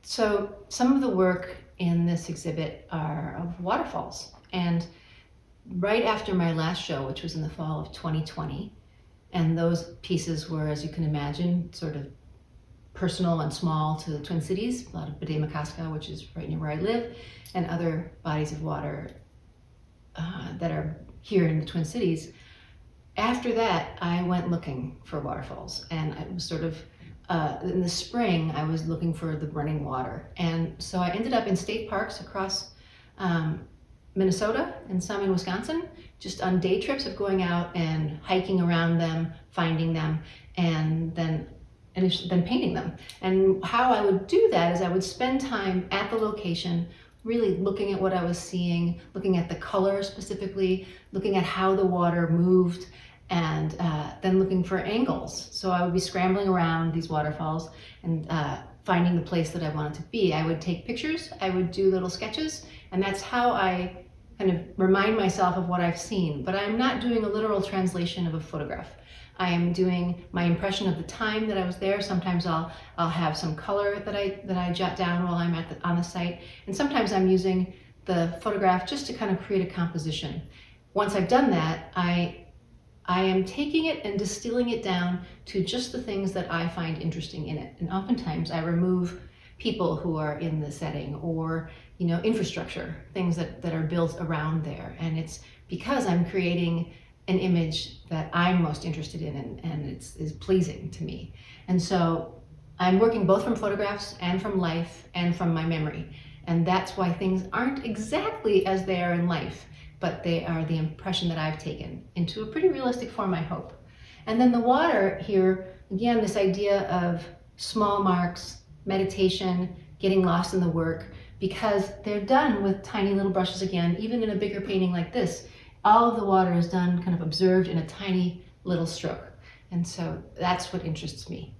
So some of the work in this exhibit are of waterfalls. And right after my last show, which was in the fall of 2020, and those pieces were, as you can imagine, sort of personal and small to the Twin Cities, a lot of Bde-Makaska, which is right near where I live, and other bodies of water that are here in the Twin Cities. After that, I went looking for waterfalls, and I was sort of in the spring, I was looking for the running water. And so I ended up in state parks across Minnesota and some in Wisconsin, just on day trips of going out and hiking around them, finding them, and then painting them. And how I would do that is I would spend time at the location, really looking at what I was seeing, looking at the color specifically, looking at how the water moved, and then looking for angles. So I would be scrambling around these waterfalls and finding the place that I wanted to be. I would take pictures, I would do little sketches, and that's how I kind of remind myself of what I've seen. But I'm not doing a literal translation of a photograph. I am doing my impression of the time that I was there. Sometimes I'll have some color that I jot down while I'm on the site, and sometimes I'm using the photograph just to kind of create a composition. Once I've done that, I am taking it and distilling it down to just the things that I find interesting in it. And oftentimes I remove people who are in the setting, or infrastructure, things that are built around there. And it's because I'm creating an image that I'm most interested in, and is pleasing to me. And so I'm working both from photographs and from life and from my memory. And that's why things aren't exactly as they are in life, but they are the impression that I've taken into a pretty realistic form, I hope. And then the water here, again, this idea of small marks, meditation, getting lost in the work, because they're done with tiny little brushes again. Even in a bigger painting like this, all of the water is done kind of observed in a tiny little stroke. And so that's what interests me.